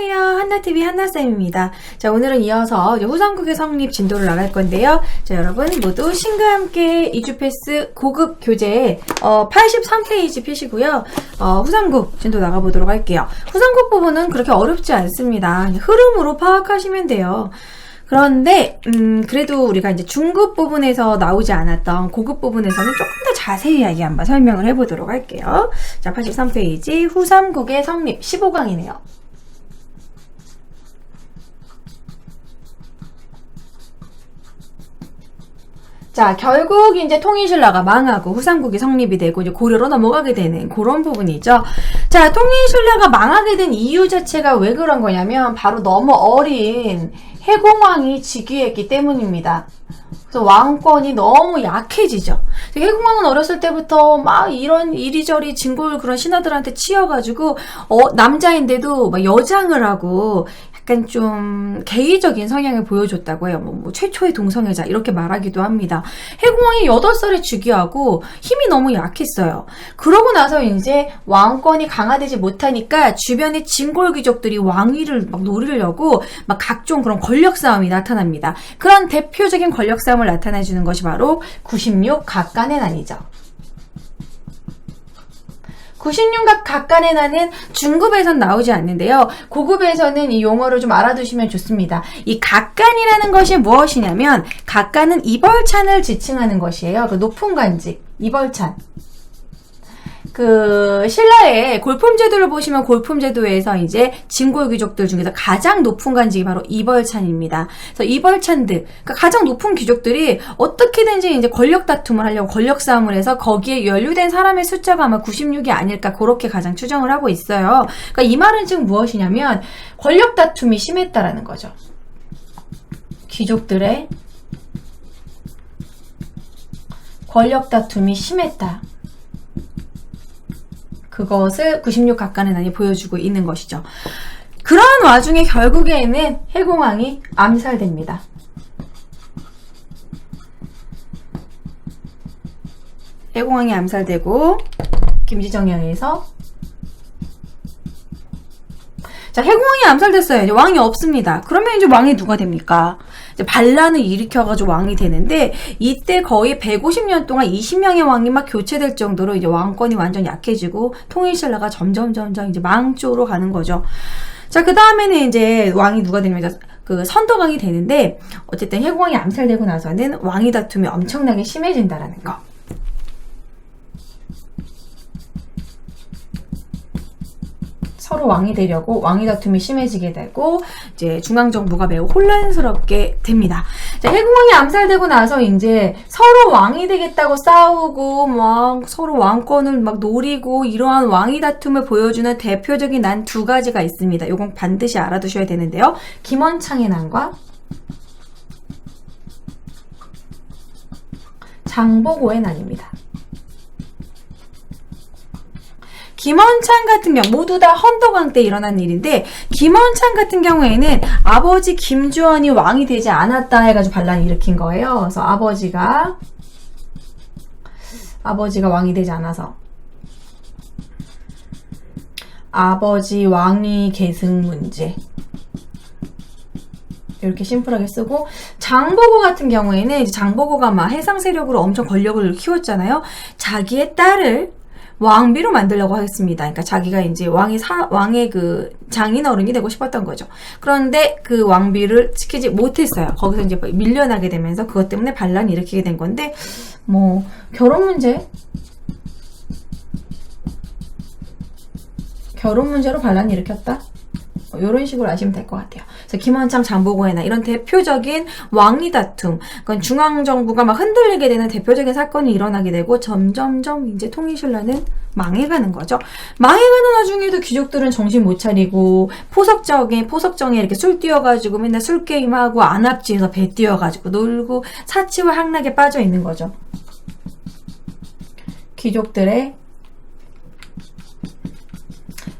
안녕하세요. 한나TV 한나쌤입니다. 자, 오늘은 이어서 후삼국의 성립 진도를 나갈 건데요. 자, 여러분 모두 신과 함께 이주패스 고급 교재 83페이지 펴시고요. 후삼국 진도 나가보도록 할게요. 후삼국 부분은 그렇게 어렵지 않습니다. 흐름으로 파악하시면 돼요. 그런데 그래도 우리가 이제 중급 부분에서 나오지 않았던 고급 부분에서는 조금 더 자세히 한번 설명을 해보도록 할게요. 자, 83페이지 후삼국의 성립 15강이네요. 자, 결국 이제 통일신라가 망하고 후삼국이 성립이 되고 이제 고려로 넘어가게 되는 그런 부분이죠. 자, 통일신라가 망하게 된 이유 자체가 왜 그런 거냐면 바로 너무 어린 해공왕이 즉위했기 때문입니다. 그래서 왕권이 너무 약해지죠. 해공왕은 어렸을 때부터 막 이런 이리저리 진골 그런 신하들한테 치여가지고 남자인데도 막 여장을 하고 약간 좀 개의적인 성향을 보여줬다고 해요. 뭐 최초의 동성애자 이렇게 말하기도 합니다. 해공왕이 8살에 즉위하고 힘이 너무 약했어요. 그러고 나서 이제 왕권이 강화되지 못하니까 주변의 진골 귀족들이 왕위를 막 노리려고 막 각종 그런 권력 싸움이 나타납니다. 그런 대표적인 권력 싸움을 나타내주는 것이 바로 96 각간의 난이죠. 96각 각간의 난은 중급에선 나오지 않는데요. 고급에서는 이 용어를 좀 알아두시면 좋습니다. 이 각간이라는 것이 무엇이냐면 각간은 이벌찬을 지칭하는 것이에요. 그 높은 관직, 이벌찬. 신라의 골품제도를 보시면 골품제도에서 이제 진골 귀족들 중에서 가장 높은 관직이 바로 이벌찬입니다. 그래서 이벌찬들, 그러니까 가장 높은 귀족들이 어떻게든지 이제 권력 다툼을 하려고 권력 싸움을 해서 거기에 연루된 사람의 숫자가 아마 96이 아닐까 그렇게 가장 추정을 하고 있어요. 그러니까 이 말은 지금 무엇이냐면 권력 다툼이 심했다라는 거죠. 귀족들의 권력 다툼이 심했다. 그것을 96 각간의 난이 보여주고 있는 것이죠. 그런 와중에 결국에는 해공왕이 암살됩니다. 해공왕이 암살되고 김지정에 의해서 자, 해공왕이 암살됐어요. 이제 왕이 없습니다. 그러면 이제 왕이 누가 됩니까? 이제 반란을 일으켜가지고 왕이 되는데 이때 거의 150년 동안 20명의 왕이 막 교체될 정도로 이제 왕권이 완전 약해지고 통일신라가 점점 이제 망 쪽으로 가는 거죠. 자, 그 다음에는 이제 왕이 누가 됩니까? 선덕왕이 되는데 어쨌든 해공왕이 암살되고 나서는 왕위 다툼이 엄청나게 심해진다라는 거. 서로 왕이 되려고 왕위 다툼이 심해지게 되고 이제 중앙정부가 매우 혼란스럽게 됩니다. 자, 해공왕이 암살되고 나서 이제 서로 왕이 되겠다고 싸우고 막 서로 왕권을 막 노리고 이러한 왕위 다툼을 보여주는 대표적인 난 두 가지가 있습니다. 이건 반드시 알아두셔야 되는데요. 김원창의 난과 장보고의 난입니다. 김원창 같은 경우 모두 다 헌덕왕 때 일어난 일인데 김원창 같은 경우에는 아버지 김주원이 왕이 되지 않았다 해가지고 반란을 일으킨 거예요. 그래서 아버지가 왕이 되지 않아서 아버지 왕위 계승 문제 이렇게 심플하게 쓰고 장보고 같은 경우에는 이제 장보고가 막 해상 세력으로 엄청 권력을 키웠잖아요. 자기의 딸을 왕비로 만들려고 하겠습니다. 그러니까 자기가 이제 왕의 그 장인어른이 되고 싶었던 거죠. 그런데 그 왕비를 지키지 못했어요. 거기서 이제 밀려나게 되면서 그것 때문에 반란을 일으키게 된 건데, 뭐, 결혼 문제로 반란을 일으켰다? 이런 식으로 아시면 될 것 같아요. 그래서 김원창, 장보고의 난 이런 대표적인 왕위 다툼, 그건 중앙정부가 막 흔들리게 되는 대표적인 사건이 일어나게 되고 점점점 이제 통일신라는 망해가는 거죠. 망해가는 와중에도 귀족들은 정신 못 차리고 포석정에 이렇게 술 뛰어가지고 맨날 술 게임하고 안압지에서 배 뛰어가지고 놀고 사치와 향락에 빠져 있는 거죠. 귀족들의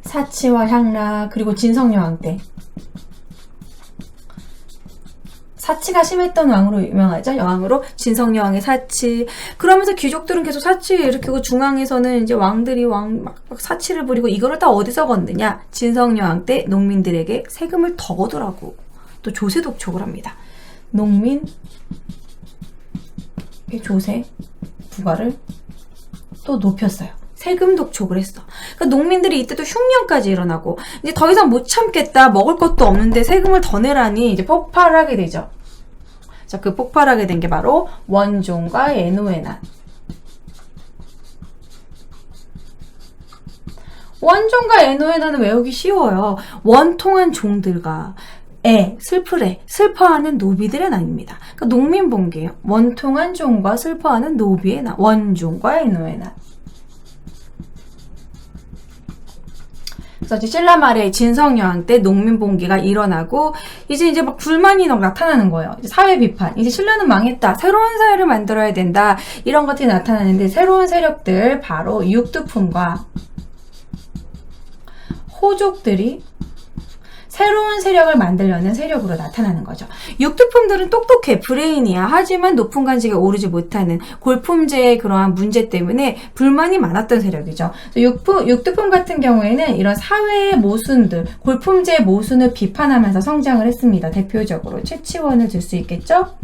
사치와 향락 그리고 진성여왕 때 사치가 심했던 왕으로 유명하죠. 여왕으로 진성여왕의 사치. 그러면서 귀족들은 계속 사치를 일으키고 중앙에서는 이제 왕들이 막 사치를 부리고 이거를 다 어디서 걷느냐? 진성여왕 때 농민들에게 세금을 더 거두라고 또 조세 독촉을 합니다. 농민 조세 부과를 또 높였어요. 세금 독촉을 했어. 그러니까 농민들이 이때도 흉년까지 일어나고 이제 더 이상 못 참겠다. 먹을 것도 없는데 세금을 더 내라니 이제 폭발하게 되죠. 자, 그 폭발하게 된 게 바로 원종과 애노의 난. 원종과 애노의 난은 외우기 쉬워요. 원통한 종들과 슬퍼하는 노비들의 난입니다. 그러니까 농민봉기예요. 원통한 종과 슬퍼하는 노비의 난. 원종과 애노의 난. 그래서 이제 신라 말에 진성여왕 때 농민봉기가 일어나고 이제 막 불만이 나타나는 거예요. 이제 사회 비판. 이제 신라는 망했다. 새로운 사회를 만들어야 된다. 이런 것들이 나타나는데 새로운 세력들 바로 육두품과 호족들이 새로운 세력을 만들려는 세력으로 나타나는 거죠. 육두품들은 똑똑해, 브레인이야. 하지만 높은 관직에 오르지 못하는 골품제의 그러한 문제 때문에 불만이 많았던 세력이죠. 육두품 같은 경우에는 이런 사회의 모순들, 골품제의 모순을 비판하면서 성장을 했습니다. 대표적으로 최치원을 들 수 있겠죠?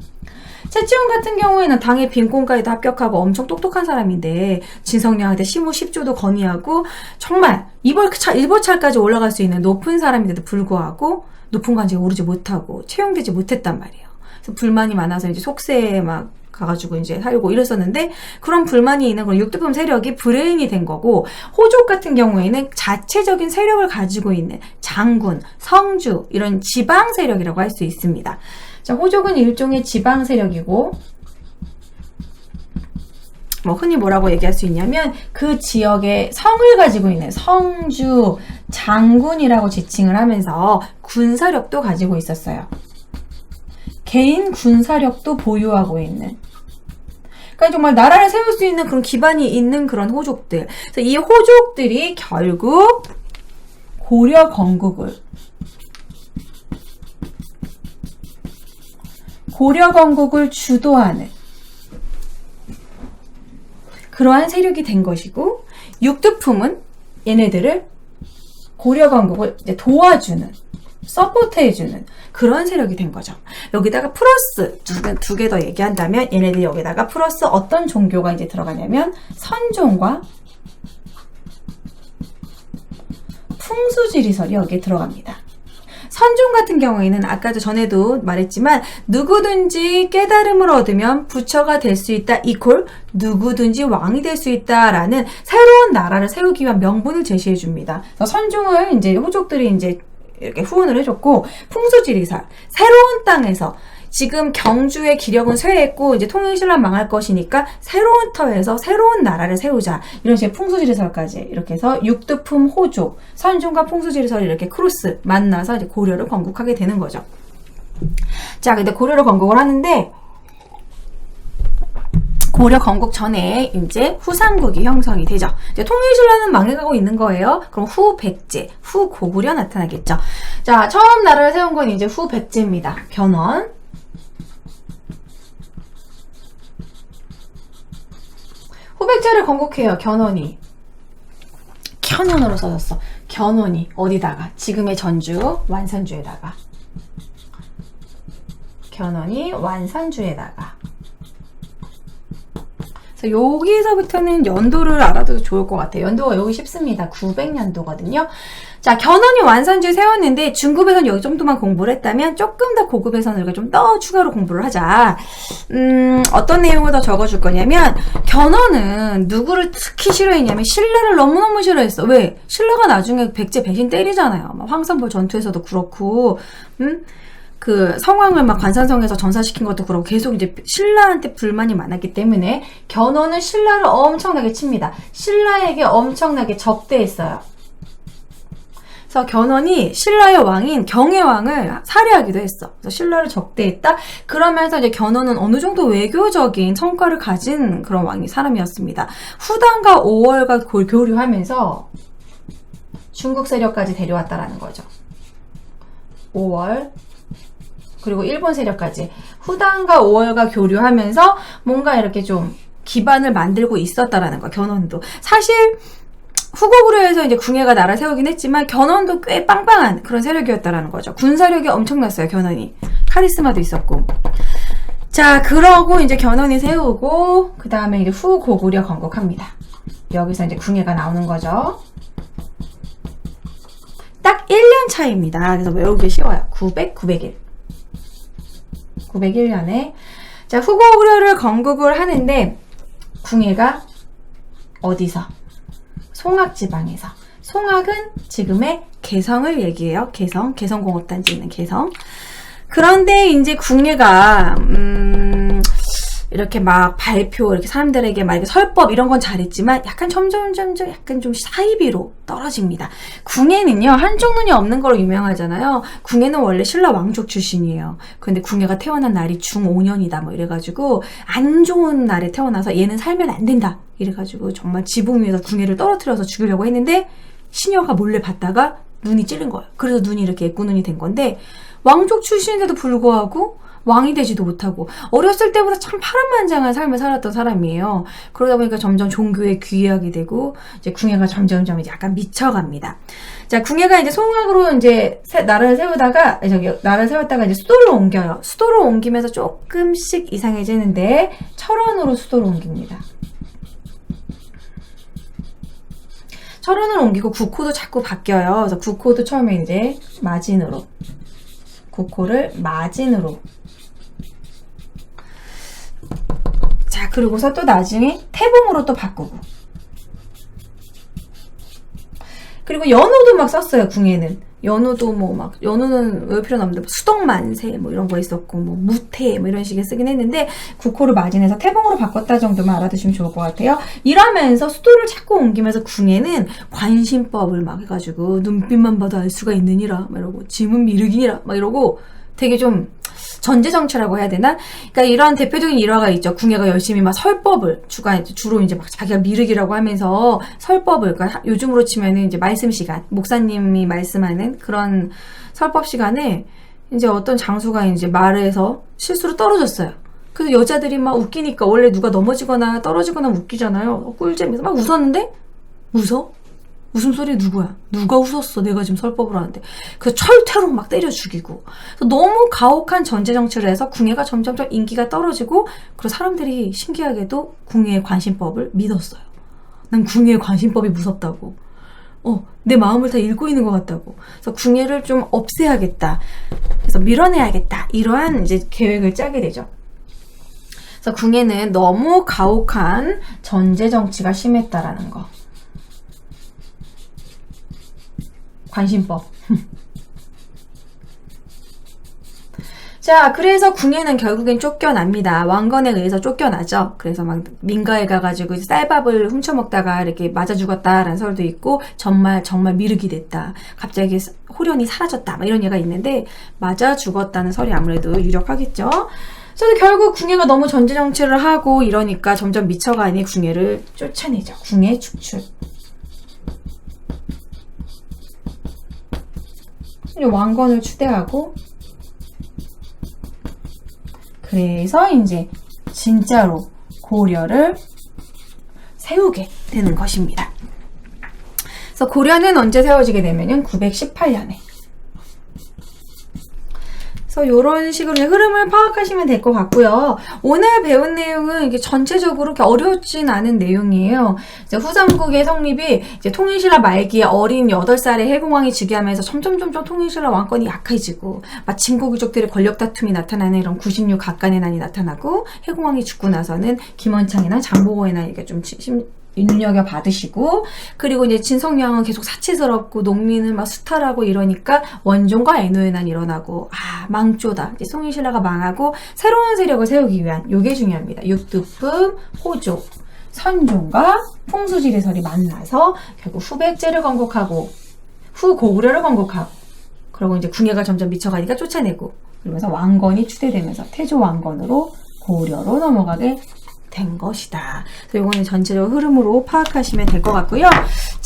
최치원 같은 경우에는 당의 빈곤까지도 합격하고 엄청 똑똑한 사람인데 진성여왕한테 시모 10조도 건의하고 정말 일벌차까지 올라갈 수 있는 높은 사람인데도 불구하고 높은 관직에 오르지 못하고 채용되지 못했단 말이에요. 그래서 불만이 많아서 이제 속세에 막 가가지고 이제 살고 이랬었는데 그런 불만이 있는 그런 육두품 세력이 브레인이 된 거고 호족 같은 경우에는 자체적인 세력을 가지고 있는 장군, 성주 이런 지방 세력이라고 할 수 있습니다. 자, 호족은 일종의 지방 세력이고 뭐 흔히 뭐라고 얘기할 수 있냐면 그 지역의 성을 가지고 있는 성주, 장군이라고 지칭을 하면서 군사력도 가지고 있었어요. 개인 군사력도 보유하고 있는 그러니까 정말 나라를 세울 수 있는 그런 기반이 있는 그런 호족들. 그래서 이 호족들이 결국 고려 건국을 주도하는 그러한 세력이 된 것이고 육두품은 얘네들을 고려 건국을 이제 도와주는 서포트해주는 그런 세력이 된 거죠. 여기다가 플러스 두 개 더 얘기한다면 얘네들이 여기다가 플러스 어떤 종교가 이제 들어가냐면 선종과 풍수지리설이 여기에 들어갑니다. 선종 같은 경우에는 아까도 전에도 말했지만 누구든지 깨달음을 얻으면 부처가 될 수 있다 이퀄 누구든지 왕이 될 수 있다라는 새로운 나라를 세우기 위한 명분을 제시해 줍니다. 선종을 이제 호족들이 이제 이렇게 후원을 해줬고 풍수지리설 새로운 땅에서 지금 경주의 기력은 쇠했고 이제 통일신라 망할 것이니까 새로운 터에서 새로운 나라를 세우자 이런 식의 풍수지리설까지 이렇게 해서 육두품 호족 선종과 풍수지리설이 이렇게 크로스 만나서 이제 고려를 건국하게 되는 거죠. 자, 근데 고려를 건국을 하는데 고려 건국 전에 이제 후삼국이 형성이 되죠. 이제 통일신라는 망해가고 있는 거예요. 그럼 후백제, 후고구려 나타나겠죠. 자, 처음 나라를 세운 건 이제 후백제입니다. 견훤. 후백제를 건국해요. 견훤이. 견훤으로 써졌어. 견훤이 어디다가? 지금의 전주 완산주에다가. 견훤이 완산주에다가. 그래서 여기서부터는 연도를 알아둬도 좋을 것 같아요. 연도가 여기 쉽습니다. 900년도거든요. 자, 견훤이 완산주에 세웠는데 중급에서는 여기 정도만 공부를 했다면 조금 더 고급에서는 우리가 좀 더 추가로 공부를 하자. 어떤 내용을 더 적어줄 거냐면 견훤은 누구를 특히 싫어했냐면 신라를 너무너무 싫어했어. 왜? 신라가 나중에 백제 배신 때리잖아요. 막 황산벌 전투에서도 그렇고 그 성왕을 막 관산성에서 전사시킨 것도 그렇고 계속 이제 신라한테 불만이 많았기 때문에 견훤은 신라를 엄청나게 칩니다. 신라에게 엄청나게 적대했어요. 그래서 견훤이 신라의 왕인 경혜왕을 살해하기도 했어. 그래서 신라를 적대했다. 그러면서 이제 견훤은 어느 정도 외교적인 성과를 가진 그런 사람이었습니다. 후단과 5월과 교류하면서 중국 세력까지 데려왔다라는 거죠. 5월 그리고 일본 세력까지 후단과 오월과 교류하면서 뭔가 이렇게 좀 기반을 만들고 있었다라는 거. 견훤도 사실 후고구려에서 이제 궁예가 나라 세우긴 했지만 견훤도 꽤 빵빵한 그런 세력이었다라는 거죠. 군사력이 엄청났어요. 견훤이 카리스마도 있었고. 자, 그러고 이제 견훤이 세우고 그 다음에 이제 후고구려 건국합니다. 여기서 이제 궁예가 나오는 거죠. 딱 1년 차이입니다. 그래서 외우기 쉬워요. 900, 901년에 자, 후고구려를 건국을 하는데 궁예가 어디서? 송악지방에서. 송악은 지금의 개성을 얘기해요. 개성공업단지 있는 개성. 그런데 이제 궁예가 이렇게 막 발표, 이렇게 사람들에게 막 이렇게 설법 이런 건 잘했지만 약간 점점 약간 좀 사이비로 떨어집니다. 궁예는요, 한쪽 눈이 없는 걸로 유명하잖아요. 궁예는 원래 신라 왕족 출신이에요. 근데 궁예가 태어난 날이 중5년이다 뭐 이래가지고 안 좋은 날에 태어나서 얘는 살면 안 된다 이래가지고 정말 지붕 위에서 궁예를 떨어뜨려서 죽이려고 했는데 시녀가 몰래 봤다가 눈이 찔린 거예요. 그래서 눈이 이렇게 애꾸눈이 된 건데 왕족 출신인데도 불구하고 왕이 되지도 못하고 어렸을 때보다 참 파란만장한 삶을 살았던 사람이에요. 그러다 보니까 점점 종교에 귀의하게 되고 이제 궁예가 점점점 이제 약간 미쳐갑니다. 자, 궁예가 이제 송악으로 이제 나라를 세우다가 이제 수도를 옮겨요. 수도를 옮기면서 조금씩 이상해지는데 철원으로 수도를 옮깁니다. 철원을 옮기고 국호도 자꾸 바뀌어요. 그래서 국호도 처음에 이제 마진으로, 국호를 마진으로. 자, 그리고서 또 나중에 태봉으로 또 바꾸고. 그리고 연호도 막 썼어요, 궁예는. 연호도 연호는 외울 필요는 없는데, 수덕만세 뭐 이런 거 있었고, 뭐 무태 뭐 이런 식의 쓰긴 했는데, 국호를 마진해서 태봉으로 바꿨다 정도만 알아두시면 좋을 것 같아요. 이러면서 수도를 자꾸 옮기면서 궁예는 관심법을 막 해가지고, 눈빛만 봐도 알 수가 있느니라, 막 이러고, 짐은 미륵이니라, 막 이러고, 되게 좀, 전제정치라고 해야 되나? 그러니까 이런 대표적인 일화가 있죠. 궁예가 열심히 막 설법을 주로 이제 막 자기가 미륵이라고 하면서 설법을, 그러니까 요즘으로 치면은 이제 말씀 시간, 목사님이 말씀하는 그런 설법 시간에 이제 어떤 장수가 이제 말에서 실수로 떨어졌어요. 그래서 여자들이 막 웃기니까 원래 누가 넘어지거나 떨어지거나 웃기잖아요. 꿀잼에서 막 웃었는데 웃어? 웃음소리 누구야? 누가 웃었어? 내가 지금 설법을 하는데. 그래서 철퇴로 막 때려 죽이고. 그래서 너무 가혹한 전제정치를 해서 궁예가 점점점 인기가 떨어지고, 그리고 사람들이 신기하게도 궁예의 관심법을 믿었어요. 난 궁예의 관심법이 무섭다고. 내 마음을 다 읽고 있는 것 같다고. 그래서 궁예를 좀 없애야겠다. 그래서 밀어내야겠다. 이러한 이제 계획을 짜게 되죠. 그래서 궁예는 너무 가혹한 전제정치가 심했다라는 거. 관심법. 자, 그래서 궁예는 결국엔 쫓겨납니다. 왕건에 의해서 쫓겨나죠. 그래서 막 민가에 가가지고 쌀밥을 훔쳐먹다가 이렇게 맞아 죽었다라는 설도 있고, 정말 미륵이 됐다. 갑자기 호련이 사라졌다. 막 이런 얘가 있는데, 맞아 죽었다는 설이 아무래도 유력하겠죠. 그래서 결국 궁예가 너무 전제정치를 하고 이러니까 점점 미쳐가니 궁예를 쫓아내죠. 궁예 축출. 왕건을 추대하고, 그래서 이제 진짜로 고려를 세우게 되는 것입니다. 그래서 고려는 언제 세워지게 되면은 918년에. 그래서 이런 식으로 흐름을 파악하시면 될 것 같고요. 오늘 배운 내용은 이게 전체적으로 이렇게 어렵진 않은 내용이에요. 이제 후삼국의 성립이 이제 통일신라 말기에 어린 8살의 해공왕이 즉위하면서 점점 통일신라 왕권이 약해지고, 마침 고귀족들의 권력 다툼이 나타나는 이런 96 각간의 난이 나타나고, 해공왕이 죽고 나서는 김원창이나 장보고의 난이 이렇게 좀 눈여겨 받으시고, 그리고 이제 진성여왕은 계속 사치스럽고 농민을 막 수탈하고 이러니까 원종과 애노의 난이 일어나고, 망조다. 이제 송일신라가 망하고 새로운 세력을 세우기 위한, 요게 중요합니다. 육두품, 호조, 선종과 풍수지리설이 만나서 결국 후백제를 건국하고 후고구려를 건국하고, 그리고 이제 궁예가 점점 미쳐가니까 쫓아내고, 그러면서 왕건이 추대되면서 태조 왕건으로 고려로 넘어가게 된 것이다. 그래서 이거는 전체적 흐름으로 파악하시면 될 것 같고요.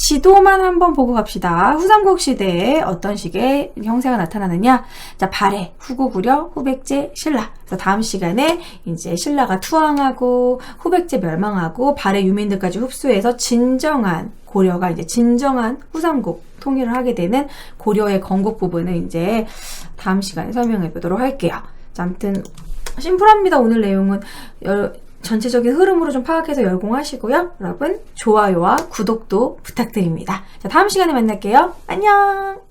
지도만 한번 보고 갑시다. 후삼국 시대에 어떤 식의 형세가 나타나느냐. 자, 발해, 후고구려, 후백제, 신라. 그래서 다음 시간에 이제 신라가 투항하고 후백제 멸망하고 발해 유민들까지 흡수해서 진정한 고려가 이제 진정한 후삼국 통일을 하게 되는 고려의 건국 부분을 이제 다음 시간에 설명해 보도록 할게요. 자, 아무튼 심플합니다. 오늘 내용은 전체적인 흐름으로 좀 파악해서 열공하시고요. 여러분 좋아요와 구독도 부탁드립니다. 자, 다음 시간에 만날게요. 안녕.